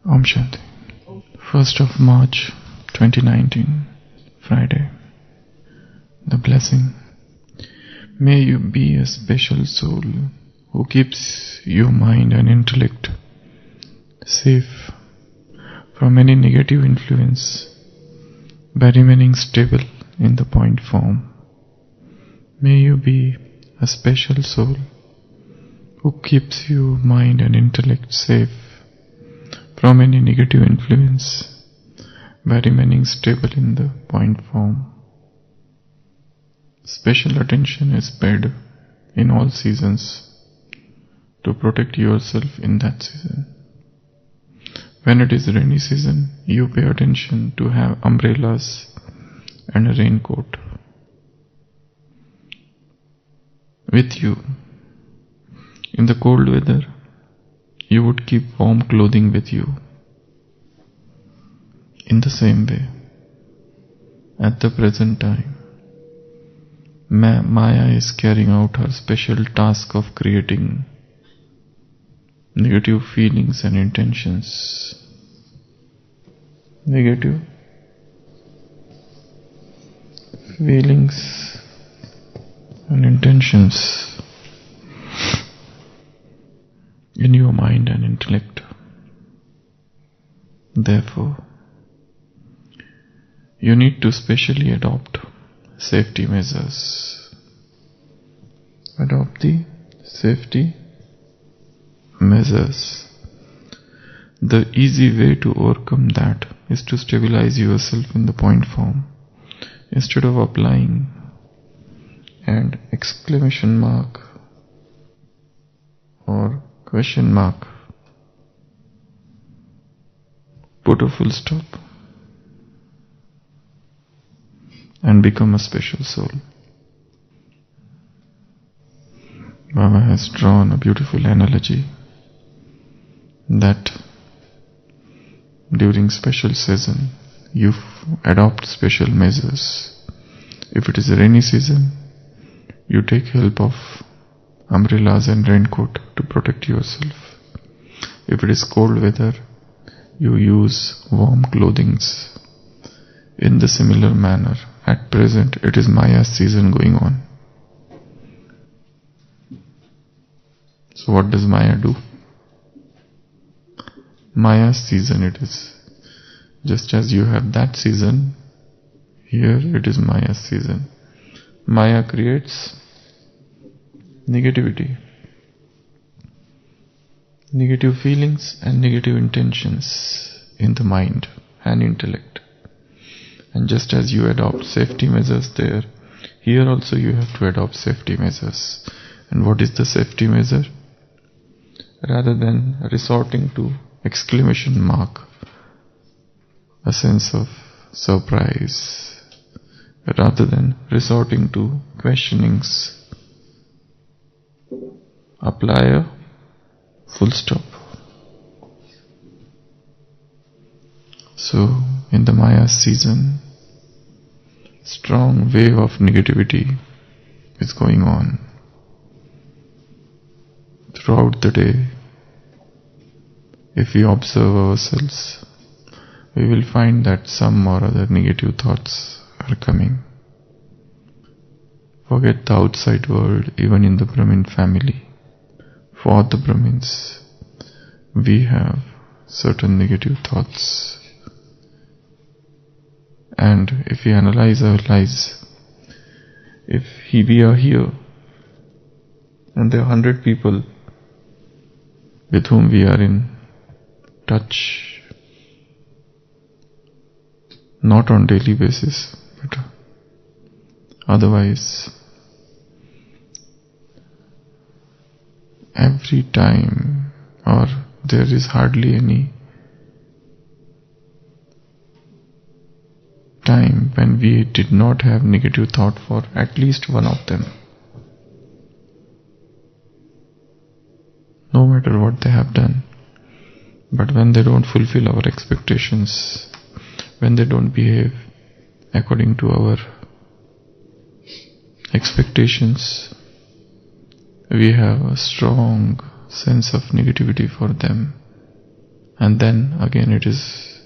Om Shanti. 1st of March 2019, Friday. The blessing. May you be a special soul who keeps your mind and intellect safe from any negative influence by remaining stable in the point form. May you be a special soul who keeps your mind and intellect safe from any negative influence by remaining stable in the point form. Special attention is paid in all seasons to protect yourself in that season. When it is rainy season, you pay attention to have umbrellas and a raincoat with you. In the cold weather, you would keep warm clothing with you. In the same way, at the present time, Maya is carrying out her special task of creating negative feelings and intentions. Negative feelings and intentions in your mind and intellect. Therefore, you need to specially adopt safety measures. Adopt the safety measures. The easy way to overcome that is to stabilize yourself in the point form. Instead of applying an exclamation mark or question mark, put a full stop and become a special soul. Baba has drawn a beautiful analogy that during special season you adopt special measures. If it is a rainy season, you take help of umbrellas and raincoat to protect yourself. If it is cold weather, you use warm clothings. In the similar manner, at present it is Maya's season going on. So what does Maya do? Maya's season it is. Just as you have that season, here it is Maya's season. Maya creates negativity, negative feelings and negative intentions in the mind and intellect. And just as you adopt safety measures there, here also you have to adopt safety measures. And what is the safety measure? Rather than resorting to exclamation mark, a sense of surprise, rather than resorting to questionings, apply a full stop. So, in the Maya season, strong wave of negativity is going on. Throughout the day, if we observe ourselves, we will find that some or other negative thoughts are coming. Forget the outside world, even in the Brahmin family. For the Brahmins, we have certain negative thoughts. And if we analyze our lives, if we are here and there are 100 people with whom we are in touch, not on daily basis, but otherwise, every time, or there is hardly any time when we did not have negative thought for at least one of them. No matter what they have done. But when they don't fulfill our expectations, when they don't behave according to our expectations, we have a strong sense of negativity for them. and then again it is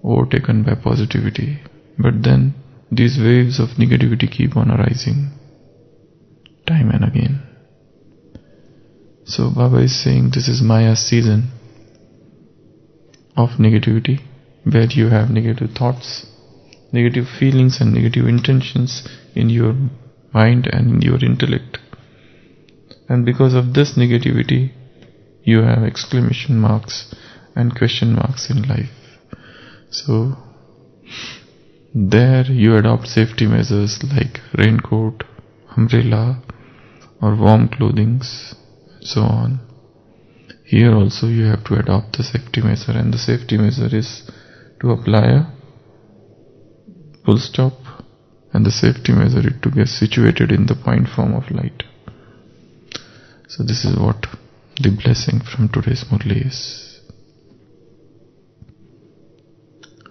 overtaken by positivity. But then these waves of negativity keep on arising time and again. So Baba is saying this is Maya's season of negativity, where you have negative thoughts, negative feelings and negative intentions in your mind and in your intellect. And because of this negativity, you have exclamation marks and question marks in life. So there you adopt safety measures like raincoat, umbrella or warm clothing, so on. Here also you have to adopt the safety measure, and the safety measure is to apply a full stop, and the safety measure is to get situated in the point form of light. So this is what the blessing from today's Murli is.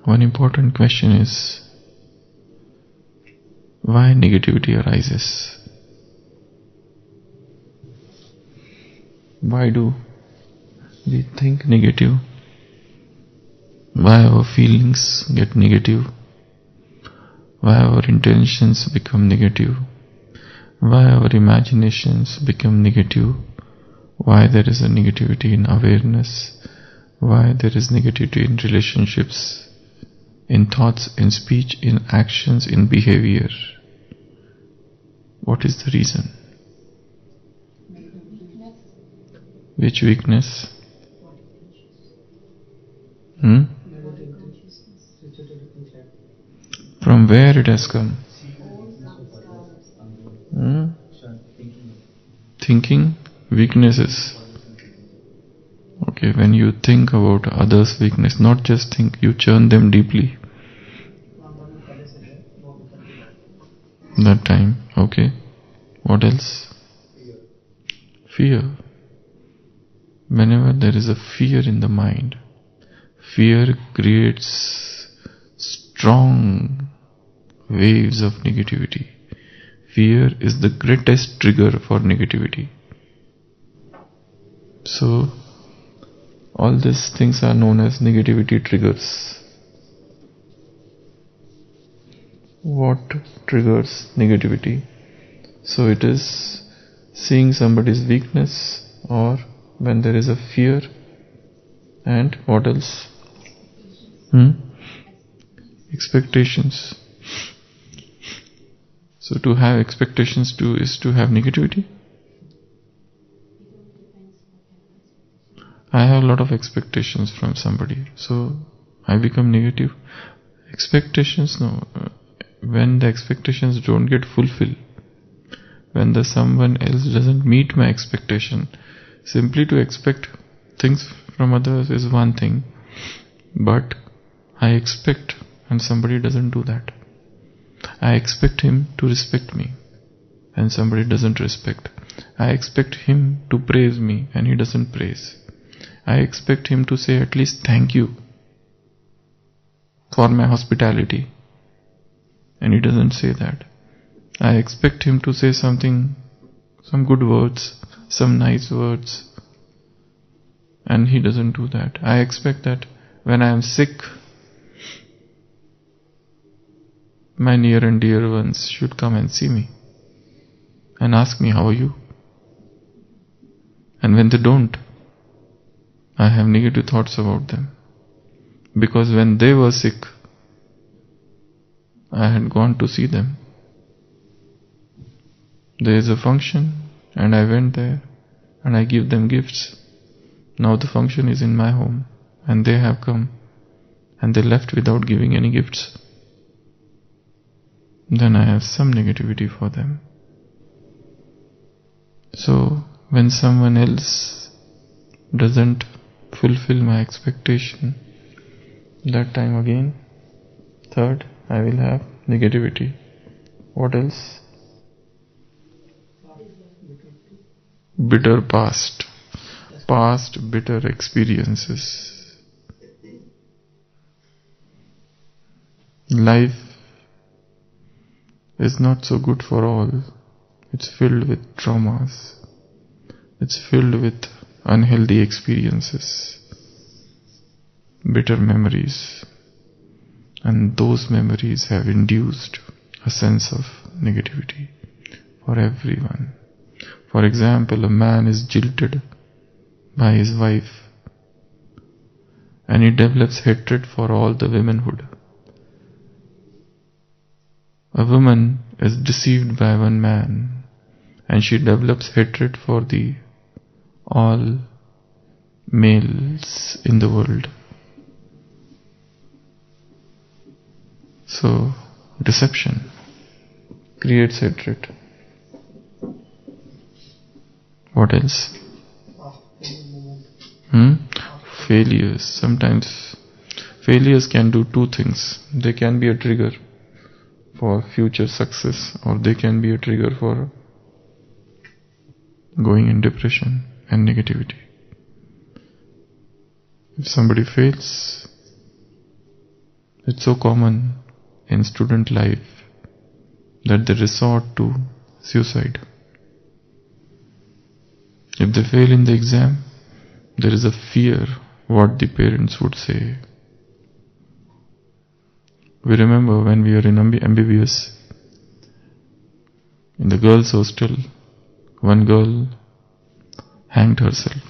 One important question is, why negativity arises? Why do we think negative? Why our feelings get negative? Why our intentions become negative? Why our imaginations become negative? Why there is a negativity in awareness? Why there is negativity in relationships, in thoughts, in speech, in actions, in behavior? What is the reason? Which weakness? From where it has come? Thinking? Weaknesses. Okay, when you think about others' weakness, not just think, you churn them deeply. That time, okay. What else? Fear. Whenever there is a fear in the mind, fear creates strong waves of negativity. Fear is the greatest trigger for negativity. So, all these things are known as negativity triggers. What triggers negativity? So it is seeing somebody's weakness, or when there is a fear, and what else? Expectations. So to have expectations too is to have negativity? I have a lot of expectations from somebody, so I become negative. Expectations, no. When the expectations don't get fulfilled, when the someone else doesn't meet my expectation, simply to expect things from others is one thing, but I expect and somebody doesn't do that. I expect him to respect me and somebody doesn't respect. I expect him to praise me and he doesn't praise. I expect him to say at least thank you for my hospitality, and he doesn't say that. I expect him to say something, some good words, some nice words, and he doesn't do that. I expect that when I am sick, my near and dear ones should come and see me and ask me, how are you? And when they don't, I have negative thoughts about them. Because when they were sick, I had gone to see them. There is a function and I went there and I give them gifts. Now the function is in my home and they have come and they left without giving any gifts. Then I have some negativity for them. So when someone else doesn't fulfill my expectation, that time again, third, I will have negativity. What else? Bitter past. Past bitter experiences. Life is not so good for all. It's filled with traumas. It's filled with unhealthy experiences. bitter memories, and those memories have induced a sense of negativity for everyone. For example, a man is jilted by his wife and he develops hatred for all the womanhood. A woman is deceived by one man and she develops hatred for the all males in the world. So, deception creates hatred. What else? Failures. Sometimes failures can do two things. They can be a trigger for future success, or they can be a trigger for going in depression and negativity. If somebody fails, it's so common in student life that they resort to suicide. If they fail in the exam, there is a fear what the parents would say. We remember when we were in MBBS, in the girls' hostel, one girl hanged herself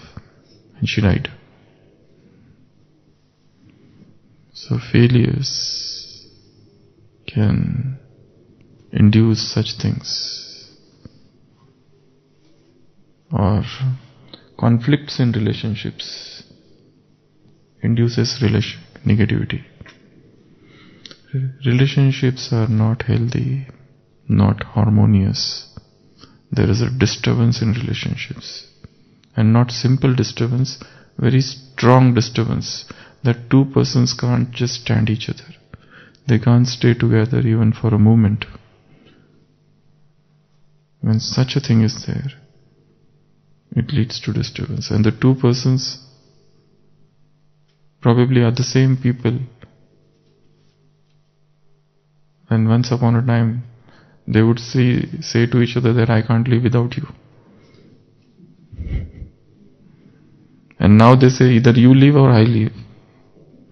and she died. So failures can induce such things, or conflicts in relationships induces negativity. Relationships are not healthy, not harmonious. There is a disturbance in relationships, and not simple disturbance, very strong disturbance, that two persons can't just stand each other. They can't stay together even for a moment. When such a thing is there, it leads to disturbance, and the two persons probably are the same people, and once upon a time they would say to each other that I can't live without you, and now they say either you live or I live,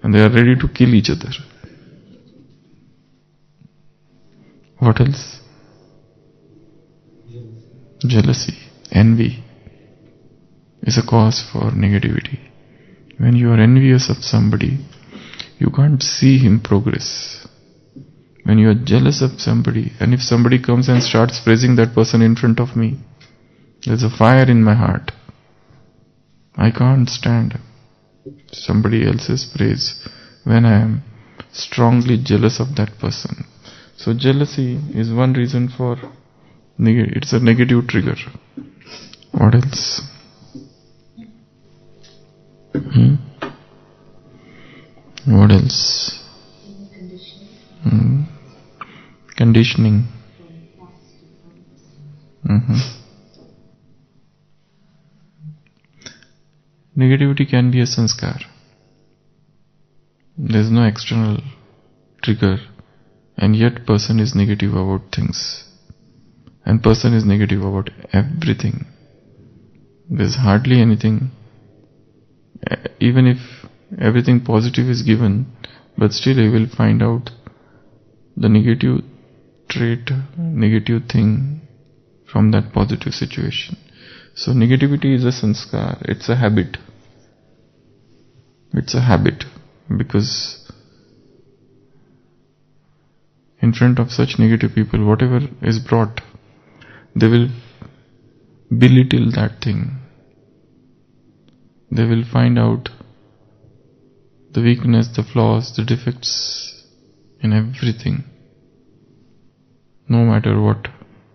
and they are ready to kill each other. What else? Jealousy, envy is a cause for negativity. When you are envious of somebody, you can't see him progress. When you are jealous of somebody, and if somebody comes and starts praising that person in front of me, there's a fire in my heart. I can't stand somebody else's praise when I am strongly jealous of that person. So jealousy is one reason for it's a negative trigger. What else? What else? Conditioning. Negativity can be a sanskar. There is no external trigger, and yet person is negative about things, and person is negative about everything. There is hardly anything, even if everything positive is given, but still he will find out the negative trait, negative thing from that positive situation. So negativity is a sanskar, it's a habit. It's a habit, because in front of such negative people, whatever is brought, they will belittle that thing. They will find out the weakness, the flaws, the defects in everything. No matter what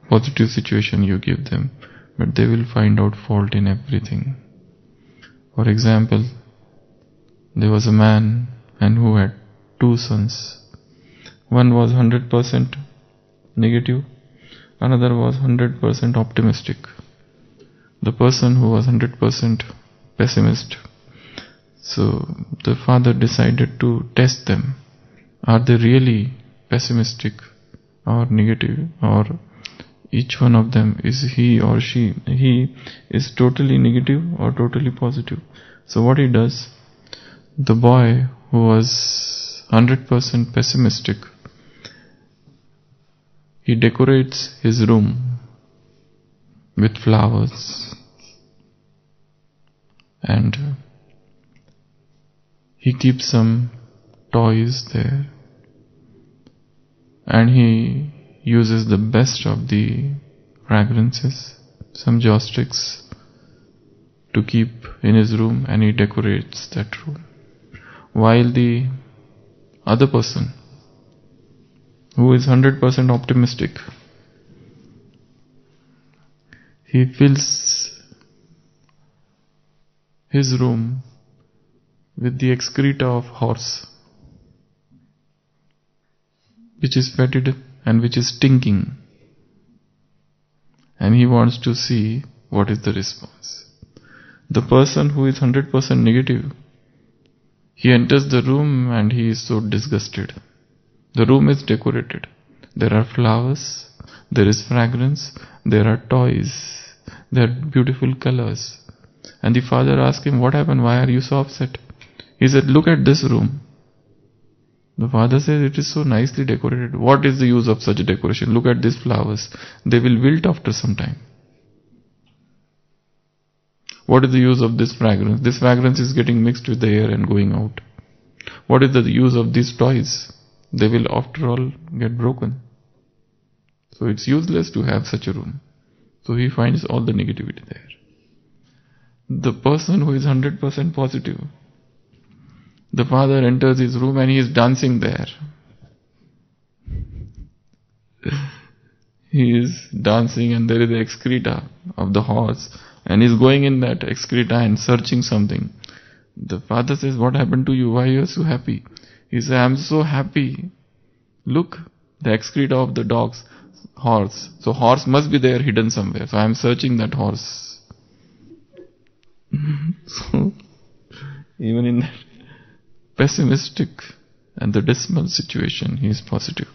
positive situation you give them, but they will find out fault in everything. For example, there was a man and who had two sons. One was 100% negative, another was 100% optimistic. The person who was 100% pessimist, so the father decided to test them. Are they really pessimistic or negative, or each one of them, is he or he is totally negative or totally positive? So what he does, the boy who was 100% pessimistic, he decorates his room with flowers and he keeps some toys there and he uses the best of the fragrances, some joysticks to keep in his room, and he decorates that room. While the other person, who is 100% optimistic, he fills his room with the excreta of horse, which is fetid and which is stinking, and he wants to see what is the response. The person who is 100% negative, he enters the room and he is so disgusted. The room is decorated. There are flowers, there is fragrance, there are toys, there are beautiful colors. And the father asked him, "What happened? Why are you so upset?" He said, "Look at this room." The father says, "It is so nicely decorated. What is the use of such decoration? Look at these flowers. They will wilt after some time. What is the use of this fragrance? This fragrance is getting mixed with the air and going out. What is the use of these toys? They will after all get broken. So it's useless to have such a room." So he finds all the negativity there. The person who is 100% positive, the father enters his room and he is dancing there. He is dancing and there is the excreta of the horse and he is going in that excreta and searching something. The father says, "What happened to you? Why are you so happy?" He says, "I am so happy. Look, the excreta of the dog's horse. So horse must be there hidden somewhere. So I am searching that horse." So even in that pessimistic and the dismal situation, he is positive.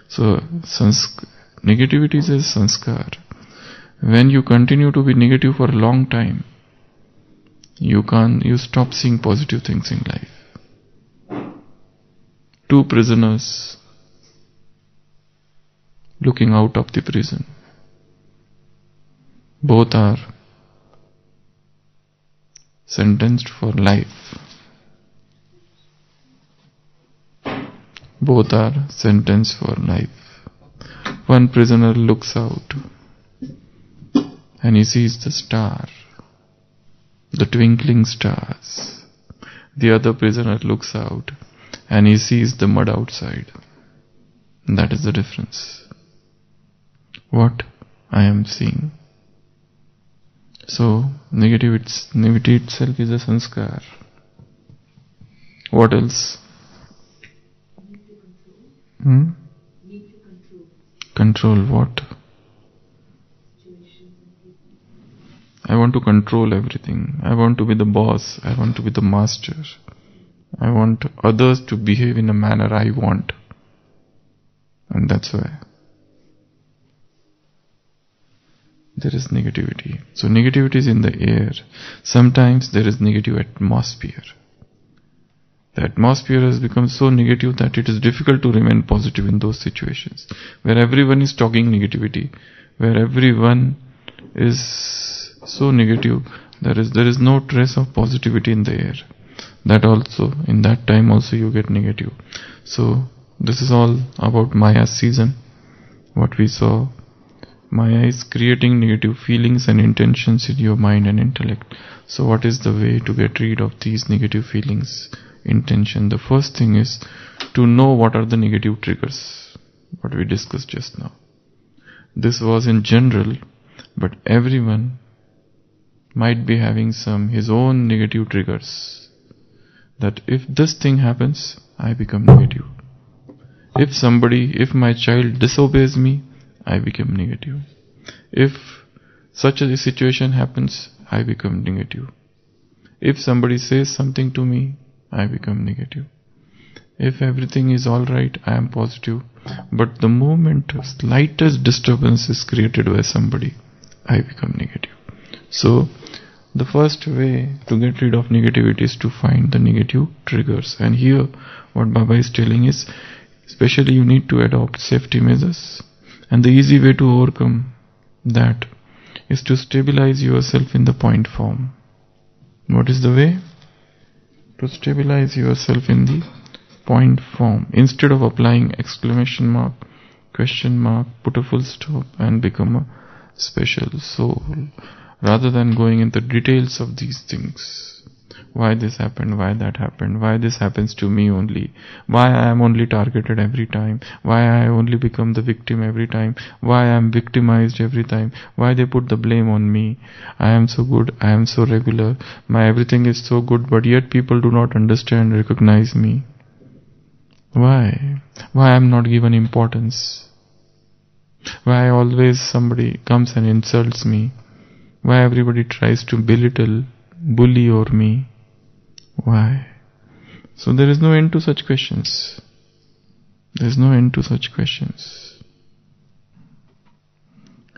So negativity is a sanskar. When you continue to be negative for a long time, you stop seeing positive things in life. Two prisoners looking out of the prison. Both are sentenced for life. Both are sentenced for life. One prisoner looks out and he sees the star, the twinkling stars. The other prisoner looks out and he sees the mud outside. That is the difference. What I am seeing. So negativity itself is a sanskar. What else? Control what? I want to control everything. I want to be the boss. I want to be the master. I want others to behave in a manner I want. And that's why there is negativity. So negativity is in the air. Sometimes there is negative atmosphere. The atmosphere has become so negative that it is difficult to remain positive in those situations. Where everyone is talking negativity. Where everyone is so negative. There is no trace of positivity in the air. That also, in that time also you get negative. So this is all about Maya's season. What we saw. Maya is creating negative feelings and intentions in your mind and intellect. So what is the way to get rid of these negative feelings, intention? The first thing is to know what are the negative triggers, what we discussed just now. This was in general, but everyone might be having his own negative triggers. That if this thing happens, I become negative. If my child disobeys me, I become negative. If such a situation happens, I become negative. If somebody says something to me, I become negative. If everything is alright, I am positive. But the moment slightest disturbance is created by somebody, I become negative. So, the first way to get rid of negativity is to find the negative triggers. And here what Baba is telling is, especially you need to adopt safety measures. And the easy way to overcome that is to stabilize yourself in the point form. What is the way? To stabilize yourself in the point form. Instead of applying exclamation mark, question mark, put a full stop and become a special soul. Rather than going into details of these things. Why this happened, why that happened, why this happens to me only, why I am only targeted every time, why I only become the victim every time, why I am victimized every time, why they put the blame on me. I am so good, I am so regular, my everything is so good, but yet people do not understand, recognize me. Why? Why I am not given importance? Why always somebody comes and insults me? Why everybody tries to belittle, bully over me? Why? So there is no end to such questions. There is no end to such questions.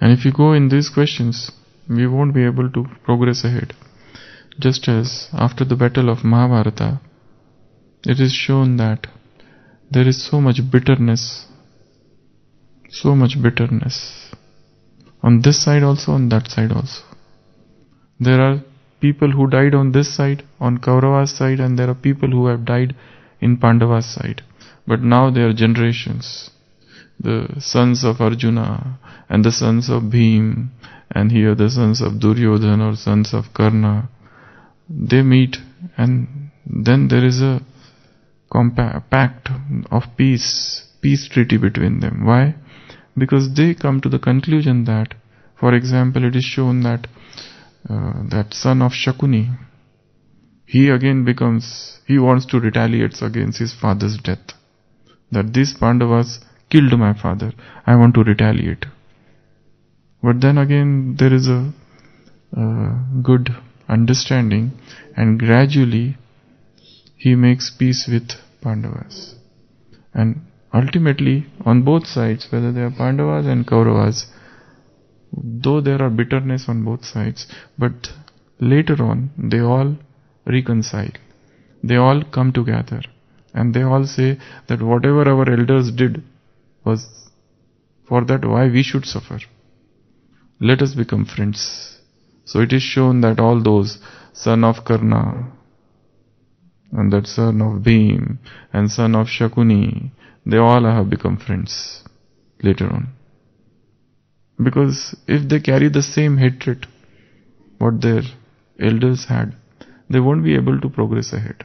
And if you go in these questions, we won't be able to progress ahead. Just as after the battle of Mahabharata, it is shown that there is so much bitterness on this side also, on that side also. There are people who died on this side, on Kaurava's side, and there are people who have died in Pandava's side. But now they are generations. The sons of Arjuna and the sons of Bhim, and here the sons of Duryodhana or sons of Karna, they meet, and then there is a pact of peace treaty between them. Why? Because they come to the conclusion that, for example, it is shown that that son of Shakuni, he wants to retaliate against his father's death. That these Pandavas killed my father, I want to retaliate. But then again there is a good understanding, and gradually he makes peace with Pandavas. And ultimately on both sides, whether they are Pandavas and Kauravas, though there are bitterness on both sides, but later on they all reconcile. They all come together and they all say that whatever our elders did was for that, why we should suffer. Let us become friends. So it is shown that all those son of Karna and that son of Bhim and son of Shakuni, they all have become friends later on. Because if they carry the same hatred what their elders had, they won't be able to progress ahead.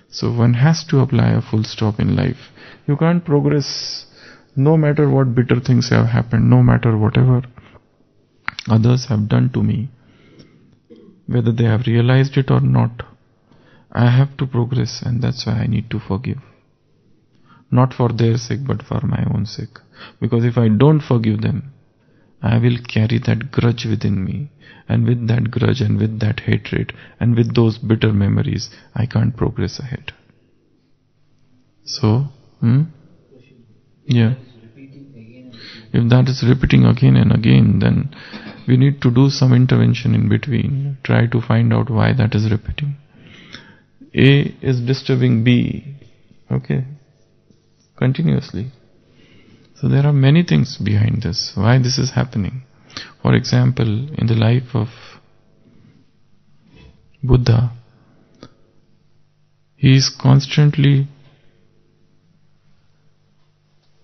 So one has to apply a full stop in life. You can't progress no matter what bitter things have happened, no matter whatever others have done to me, whether they have realized it or not. I have to progress, and that's why I need to forgive. Not for their sake, but for my own sake. Because if I don't forgive them, I will carry that grudge within me, and with that grudge and with that hatred and with those bitter memories, I can't progress ahead. So, yeah. If that is repeating again and again, then we need to do some intervention in between. Try to find out why that is repeating. A is disturbing B, okay, continuously. So there are many things behind this, why this is happening. For example, in the life of Buddha, he is constantly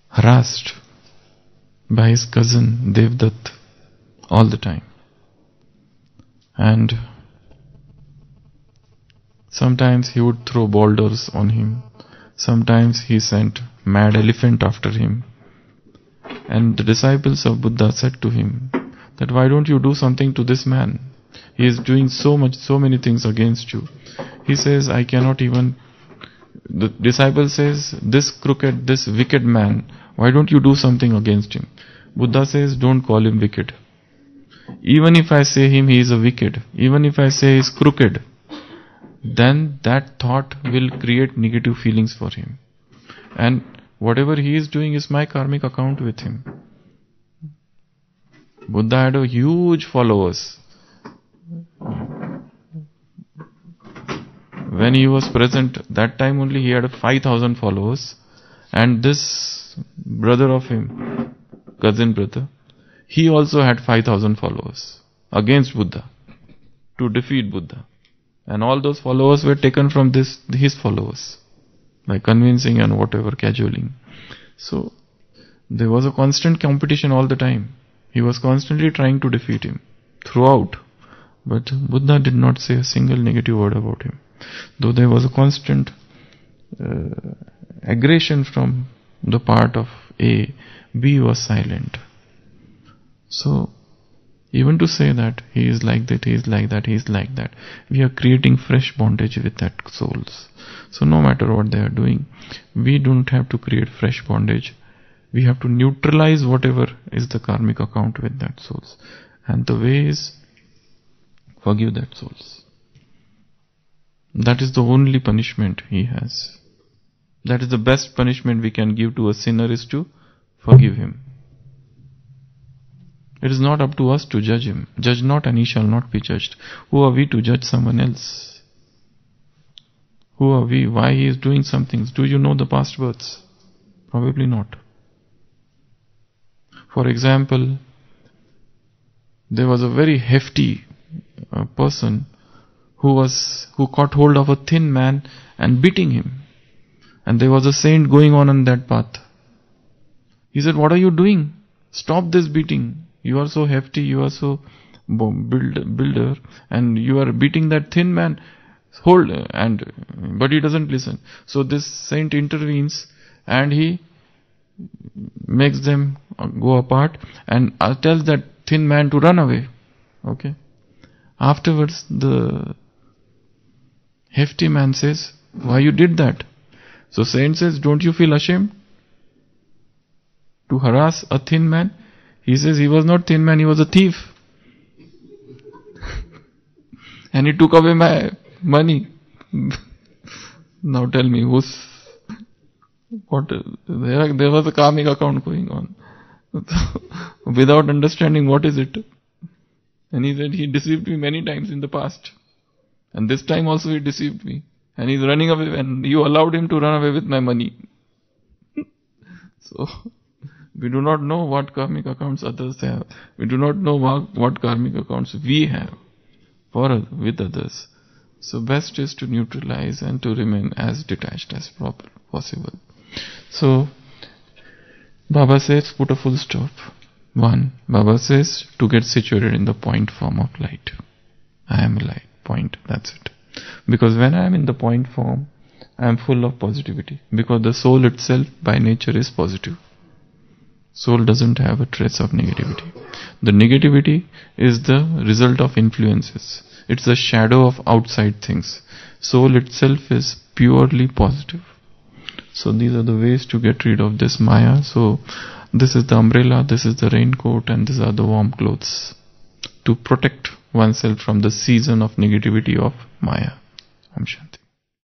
harassed by his cousin Devdutt all the time. And sometimes he would throw boulders on him. Sometimes he sent mad elephant after him. And the disciples of Buddha said to him that, why don't you do something to this man? He is doing so many things against you. He says, I cannot even. The disciple says, this wicked man, why don't you do something against him? Buddha says, don't call him wicked. Even if I say him he is a wicked, even if I say he is crooked, then that thought will create negative feelings for him. And whatever he is doing is my karmic account with him. Buddha had a huge followers. when he was present, that time only he had 5,000 followers, and this brother of him, cousin brother, he also had 5,000 followers against Buddha, to defeat Buddha. And all those followers were taken from his followers, by convincing and whatever, cajoling. So, there was a constant competition all the time. He was constantly trying to defeat him, throughout. But Buddha did not say a single negative word about him. Though there was a constant aggression from the part of A, B was silent. So, even to say that he is like that, he is like that, he is like that, we are creating fresh bondage with that souls. So no matter what they are doing, we don't have to create fresh bondage. We have to neutralize whatever is the karmic account with that souls. And the way is, forgive that souls. That is the only punishment he has. That is the best punishment we can give to a sinner, is to forgive him. It is not up to us to judge him. Judge not and he shall not be judged. Who are we to judge someone else? Who are we? Why he is doing some things? Do you know the past births? Probably not. For example, there was a very hefty person who caught hold of a thin man and beating him. And there was a saint going on that path. He said, "What are you doing? Stop this beating. You are so hefty, you are so builder, and you are beating that thin man. But he doesn't listen." So this saint intervenes and he makes them go apart and tells that thin man to run away. Okay. Afterwards, the hefty man says, "Why you did that?" So saint says, "Don't you feel ashamed to harass a thin man?" He says, "He was not thin man, he was a thief. And he took away my money." Now tell me, there was a karmic account going on. Without understanding what is it. And he said, "He deceived me many times in the past. And this time also he deceived me. And he's running away, and you allowed him to run away with my money." So, we do not know what karmic accounts others have. We do not know what karmic accounts we have with others. So best is to neutralize and to remain as detached as possible. So, Baba says, put a full stop. 1. Baba says to get situated in the point form of light. I am a light, point, that's it. Because when I am in the point form, I am full of positivity. Because the soul itself by nature is positive. Soul doesn't have a trace of negativity. The negativity is the result of influences. It's the shadow of outside things. Soul itself is purely positive. So these are the ways to get rid of this Maya. So this is the umbrella, this is the raincoat, and these are the warm clothes to protect oneself from the season of negativity of Maya. Om Shanti.